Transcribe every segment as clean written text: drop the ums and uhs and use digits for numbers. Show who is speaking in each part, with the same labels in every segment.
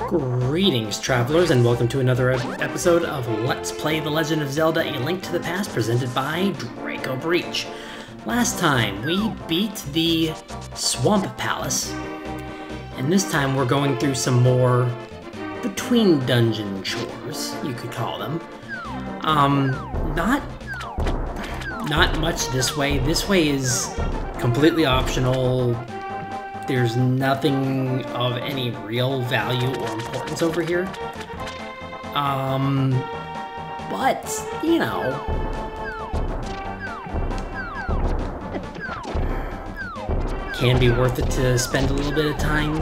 Speaker 1: Greetings, travelers, and welcome to another episode of Let's Play The Legend of Zelda: A Link to the Past, presented by Draco Breach. Last time, we beat the Swamp Palace, and this time we're going through some more between-dungeon chores, you could call them. Not much this way. This way is completely optional. There's nothing of any real value or importance over here. But, you know, can be worth it to spend a little bit of time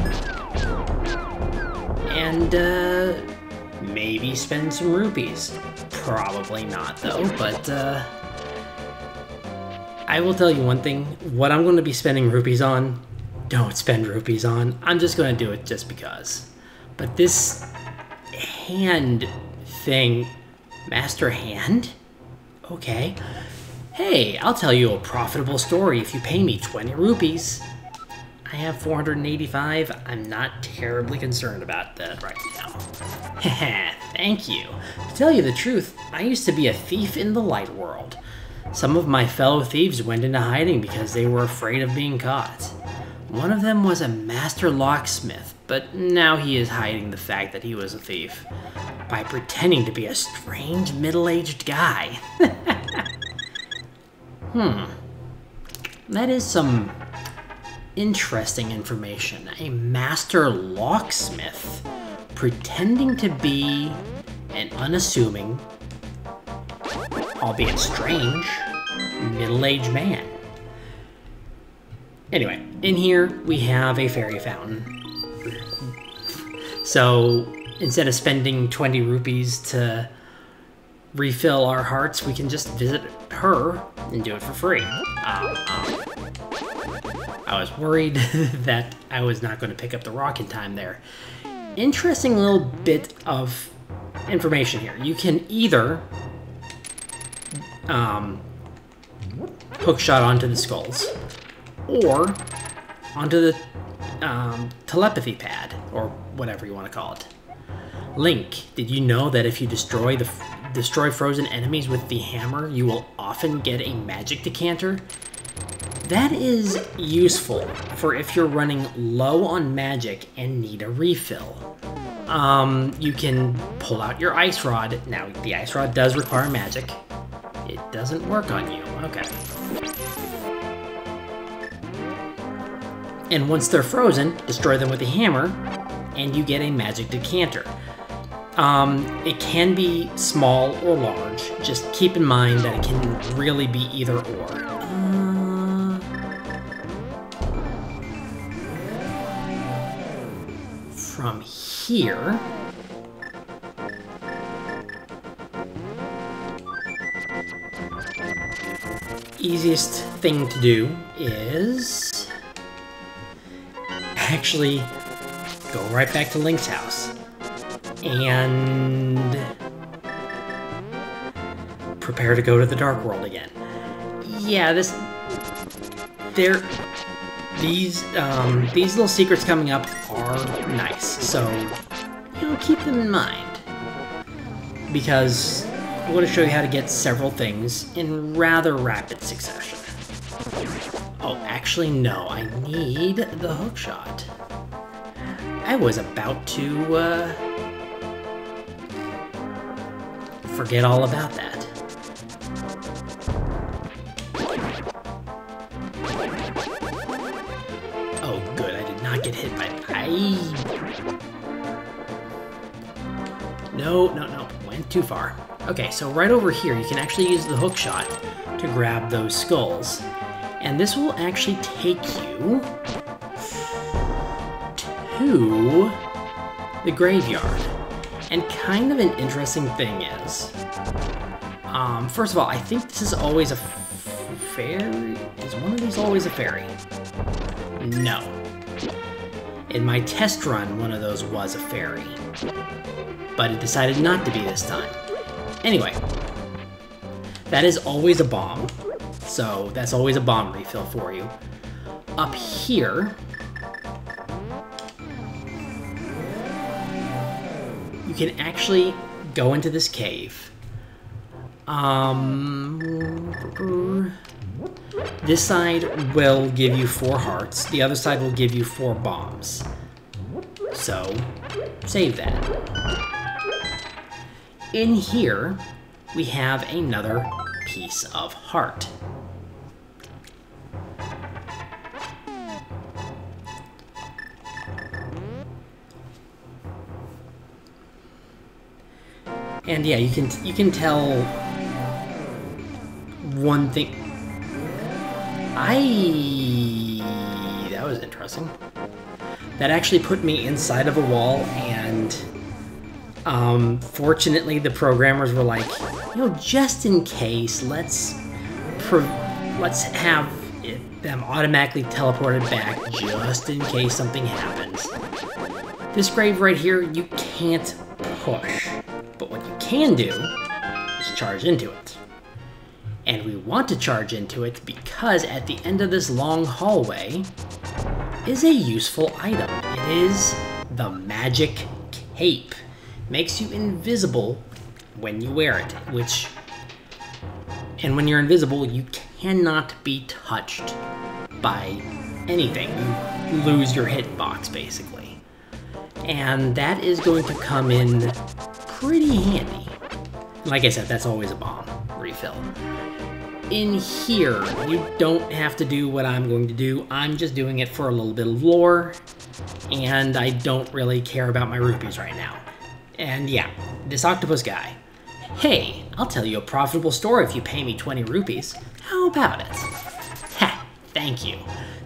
Speaker 1: and maybe spend some rupees. Probably not, though, but I will tell you one thing. What I'm going to be spending rupees on, don't spend rupees on. I'm just going to do it just because. But this hand thing, Master Hand? Okay. Hey, I'll tell you a profitable story if you pay me 20 rupees. I have 485. I'm not terribly concerned about that right now. Thank you. To tell you the truth, I used to be a thief in the light world. Some of my fellow thieves went into hiding because they were afraid of being caught. One of them was a master locksmith, but now he is hiding the fact that he was a thief by pretending to be a strange middle-aged guy. That is some interesting information. A master locksmith pretending to be an unassuming, albeit strange, middle-aged man. Anyway, in here we have a fairy fountain. So instead of spending 20 rupees to refill our hearts, we can just visit her and do it for free. I was worried that I was not going to pick up the rock in time there. Interesting little bit of information here. You can either hookshot onto the skulls, or onto the telepathy pad, or whatever you want to call it. Link, did you know that if you destroy frozen enemies with the hammer, you will often get a magic decanter? That is useful for if you're running low on magic and need a refill. You can pull out your ice rod. Now, the ice rod does require magic. It doesn't work on you. Okay. And once they're frozen, destroy them with a hammer, and you get a magic decanter. It can be small or large. Just keep in mind that it can really be either or. From here, easiest thing to do is actually go right back to Link's house and prepare to go to the Dark World again. Yeah, these little secrets coming up are nice, so you know, keep them in mind, because I'm going to show you how to get several things in rather rapid succession. Oh, actually, no, I need the hookshot. I was about to forget all about that. Oh, good, I did not get hit by... No, went too far. Okay, so right over here, you can actually use the hookshot to grab those skulls. And this will actually take you to the graveyard. And kind of an interesting thing is, first of all, I think this is always a fairy. Is one of these always a fairy? No. In my test run, one of those was a fairy. But it decided not to be this time. Anyway, that is always a bomb. So that's always a bomb refill for you. Up here, can actually go into this cave. This side will give you 4 hearts. The other side will give you 4 bombs. So, save that. In here, we have another piece of heart. And yeah, you can tell one thing. That was interesting. That actually put me inside of a wall, and fortunately the programmers were like, you know, just in case, let's have them automatically teleported back just in case something happens. This grave right here, you can't push. But what you can do is charge into it. And we want to charge into it because at the end of this long hallway is a useful item. It is the magic cape. Makes you invisible when you wear it, and when you're invisible, you cannot be touched by anything. You lose your hitbox, basically. And that is going to come in pretty handy. Like I said, that's always a bomb refill. In here, you don't have to do what I'm going to do. I'm just doing it for a little bit of lore, and I don't really care about my rupees right now. And yeah, this octopus guy. Hey, I'll tell you a profitable story if you pay me 20 rupees. How about it? Ha, thank you.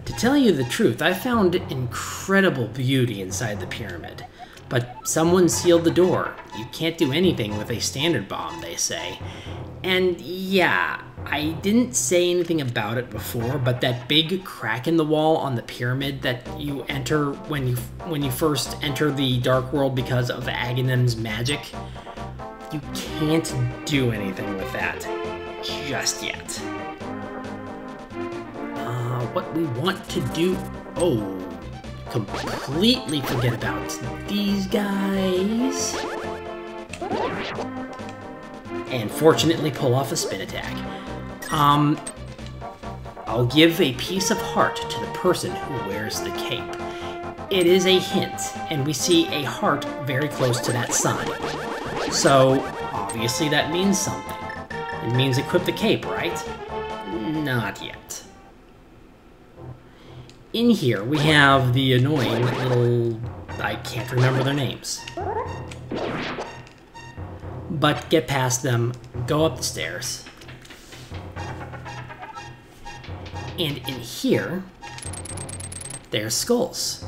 Speaker 1: To tell you the truth, I found incredible beauty inside the pyramid. But someone sealed the door. You can't do anything with a standard bomb, they say. And yeah, I didn't say anything about it before, but that big crack in the wall on the pyramid that you enter when you first enter the Dark World because of Aghanim's magic, you can't do anything with that just yet. What we want to do... Oh, completely forget about these guys. And fortunately pull off a spin attack. I'll give a piece of heart to the person who wears the cape. It is a hint, and we see a heart very close to that sign. So, obviously that means something. It means equip the cape, right? Not yet. In here, we have the annoying little... I can't remember their names. But get past them, go up the stairs. And in here, there's skulls.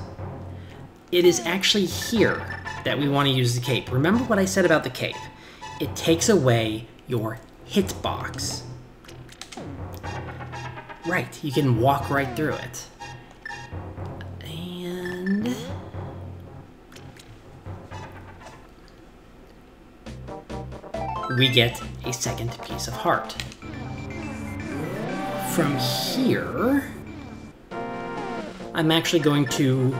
Speaker 1: It is actually here that we want to use the cape. Remember what I said about the cape? It takes away your hitbox. Right, you can walk right through it. And... we get a second piece of heart. From here, I'm actually going to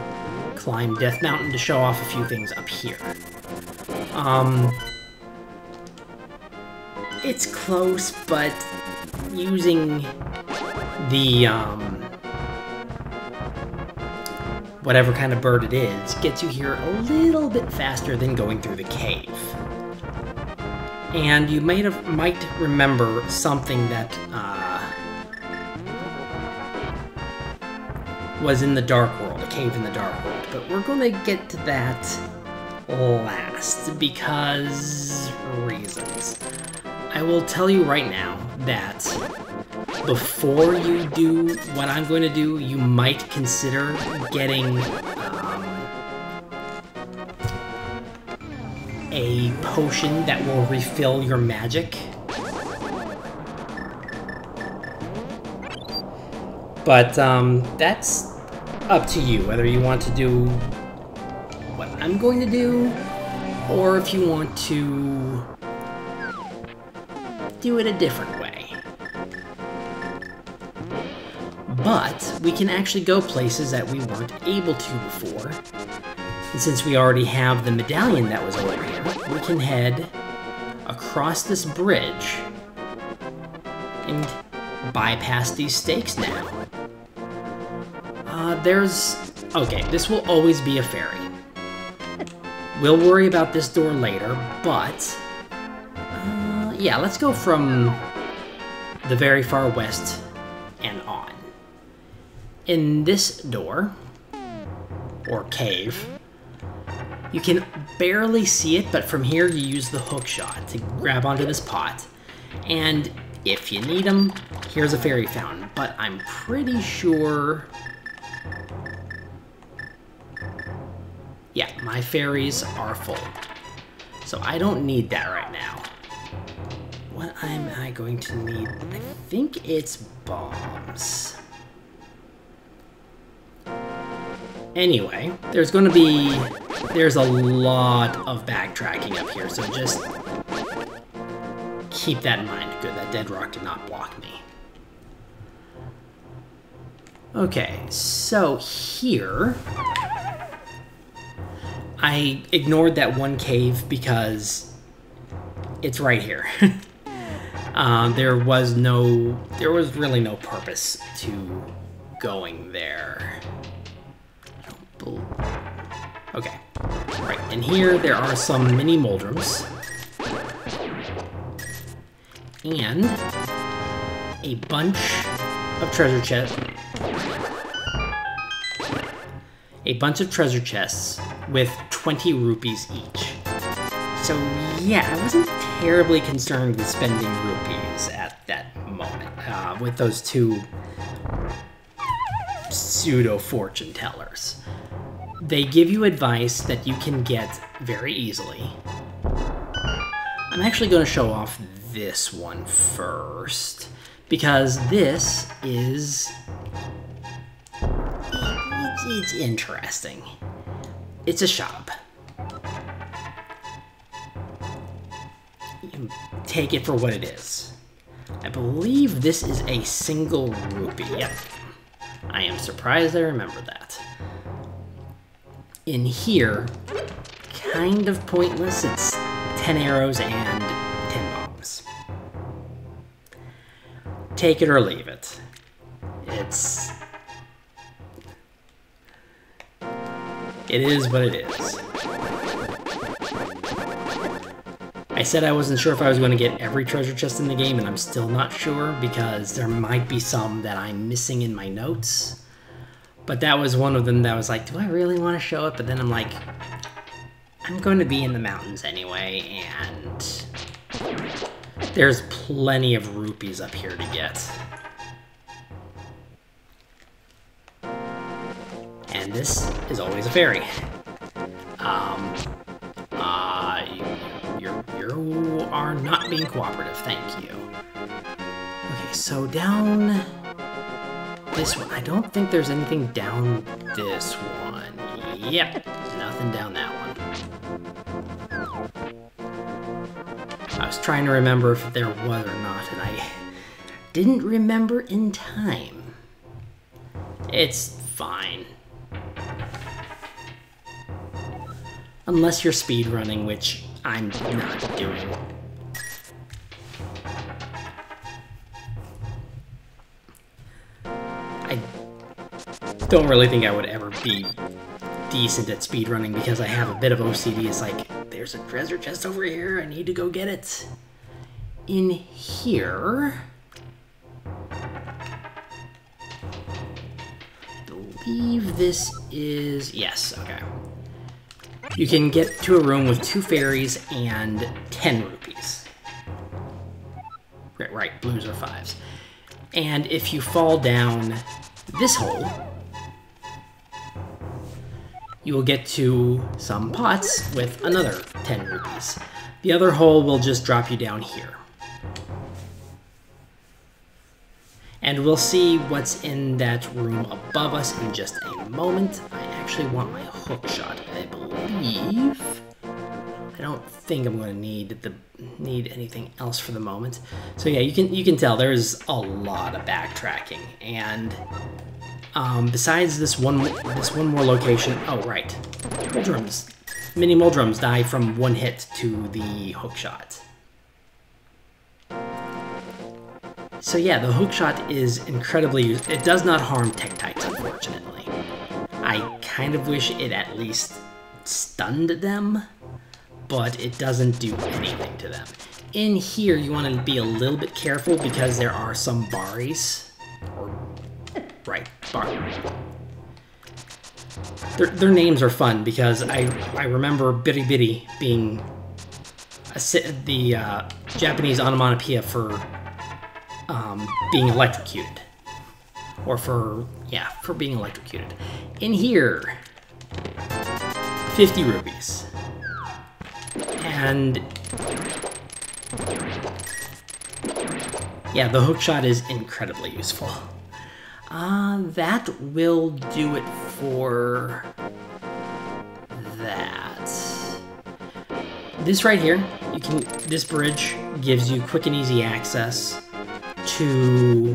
Speaker 1: climb Death Mountain to show off a few things up here. It's close, but using the, whatever kind of bird it is, gets you here a little bit faster than going through the cave. And you might remember something that was in the Dark World, a cave in the Dark World. But we're going to get to that last because reasons. I will tell you right now that before you do what I'm going to do, you might consider getting a potion that will refill your magic. But that's up to you, whether you want to do what I'm going to do, or if you want to do it a different way. But we can actually go places that we weren't able to before. And since we already have the medallion that was over here, we can head across this bridge and bypass these stakes now. Okay, this will always be a ferry. We'll worry about this door later, but yeah, let's go from the very far west and on. In this door, or cave, you can barely see it, but from here you use the hook shot to grab onto this pot. And if you need them, here's a fairy fountain, but I'm pretty sure... Yeah, my fairies are full. So I don't need that right now. What am I going to need? I think it's bombs. Anyway, there's a lot of backtracking up here, so just keep that in mind. Good, that dead rock did not block me. Okay, so here... I ignored that one cave because it's right here. There was really no purpose to going there. Okay, right, and here there are some mini Moldrums. And a bunch of treasure chests. With 20 rupees each. So yeah, I wasn't terribly concerned with spending rupees at that moment with those two pseudo fortune tellers. They give you advice that you can get very easily. I'm actually going to show off this one first, because this is... it's interesting. It's a shop. You take it for what it is. I believe this is a single rupee. Yep. I am surprised I remember that. In here, kind of pointless. It's 10 arrows and 10 bombs. Take it or leave it. It is what it is. I said I wasn't sure if I was going to get every treasure chest in the game, and I'm still not sure because there might be some that I'm missing in my notes. But that was one of them that was like, do I really want to show it? But then I'm like, I'm going to be in the mountains anyway, and there's plenty of rupees up here to get. And this is always a ferry. You are not being cooperative, thank you. Okay, so down this one. I don't think there's anything down this one. Yep, nothing down that one. I was trying to remember if there was or not, and I didn't remember in time. It's fine. Unless you're speedrunning, which I'm not doing. I don't really think I would ever be decent at speedrunning because I have a bit of OCD. It's like, there's a treasure chest over here, I need to go get it. In here... I believe this is... Yes, okay. You can get to a room with 2 fairies and 10 rupees. Right, blues or 5s. And if you fall down this hole, you will get to some pots with another 10 rupees. The other hole will just drop you down here. And we'll see what's in that room above us in just a moment. I actually want my hook shot, I believe. I don't think I'm going to need anything else for the moment. So yeah, you can tell there's a lot of backtracking, and besides this one more location. Oh, right. Muldrums. Mini Muldrums die from one hit to the hook shot. So yeah, the hook shot is incredibly used. It does not harm tech types, unfortunately. I kind of wish it at least stunned them, but it doesn't do anything to them. In here, you want to be a little bit careful because there are some Baris. Right, Bar. Their names are fun because I remember Biri Biri being the Japanese onomatopoeia for being electrocuted. Or for being electrocuted. In here, 50 rupees. And yeah, the hook shot is incredibly useful. That will do it for that. This right here, this bridge gives you quick and easy access to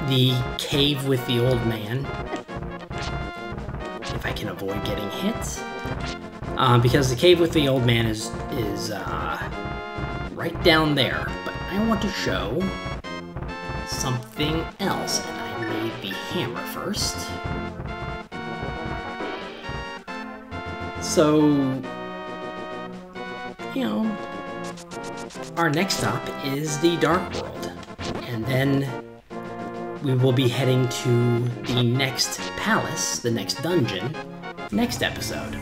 Speaker 1: the cave with the old man. If I can avoid getting hit. Because the cave with the old man is right down there. But I want to show something else, and I made the hammer first. So, you know, our next stop is the Dark World, and then we will be heading to the next palace, the next dungeon, next episode.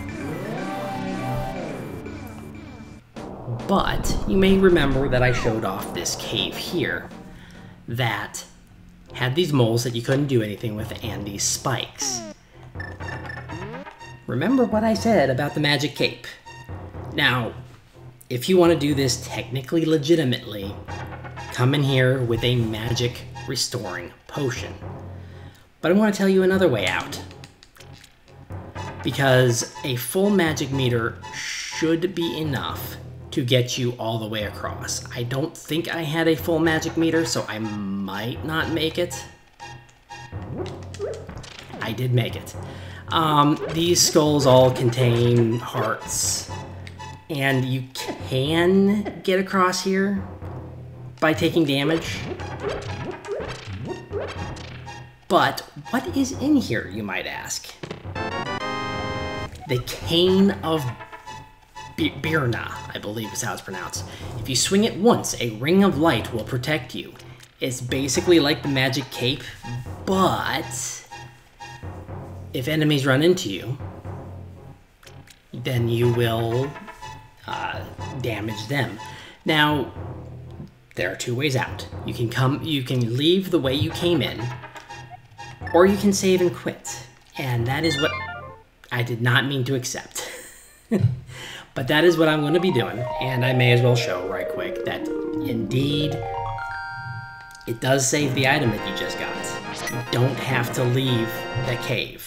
Speaker 1: But you may remember that I showed off this cave here that had these moles that you couldn't do anything with and these spikes. Remember what I said about the magic cape. Now, if you want to do this technically legitimately, come in here with a magic restoring potion. But I want to tell you another way out. Because a full magic meter should be enough to get you all the way across. I don't think I had a full magic meter, so I might not make it. I did make it. These skulls all contain hearts, and you can get across here by taking damage. But what is in here, you might ask? The Cane of Birna, I believe is how it's pronounced. If you swing it once, a ring of light will protect you. It's basically like the magic cape, but if enemies run into you, then you will damage them. Now, there are two ways out. You can leave the way you came in, or you can save and quit. And that is what I did not mean to accept. But that is what I'm going to be doing, and I may as well show right quick that indeed it does save the item that you just got. You don't have to leave the cave.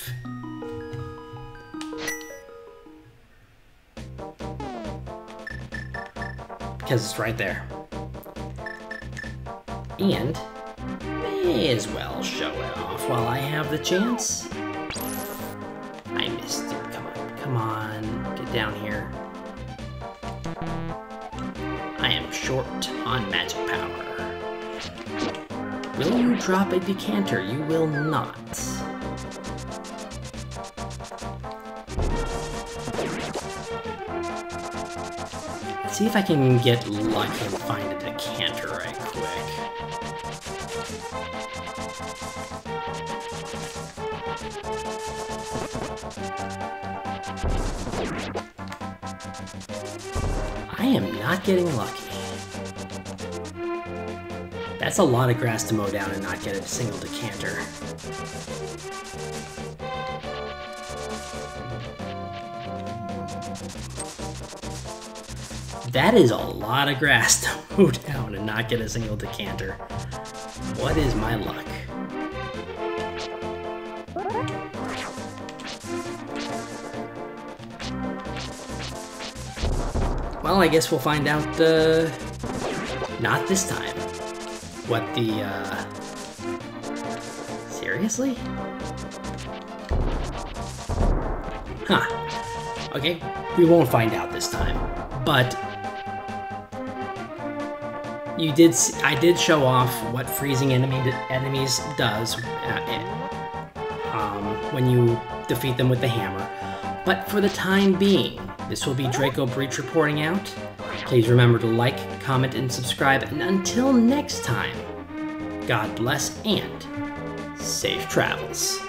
Speaker 1: Because it's right there. And may as well show it off while I have the chance. I missed it. Come on, get down here. I am short on magic power. Will you drop a decanter? You will not. Let's see if I can get lucky and find a decanter right quick. I am not getting lucky. That's a lot of grass to mow down and not get a single decanter. That is a lot of grass to mow down and not get a single decanter. What is my luck? Well, I guess we'll find out, not this time, what the, Seriously? Huh. Okay, we won't find out this time. But I did show off what freezing enemies does when you defeat them with the hammer. But for the time being, this will be Draco Breach reporting out. Please remember to like, comment, and subscribe. And until next time, God bless and safe travels.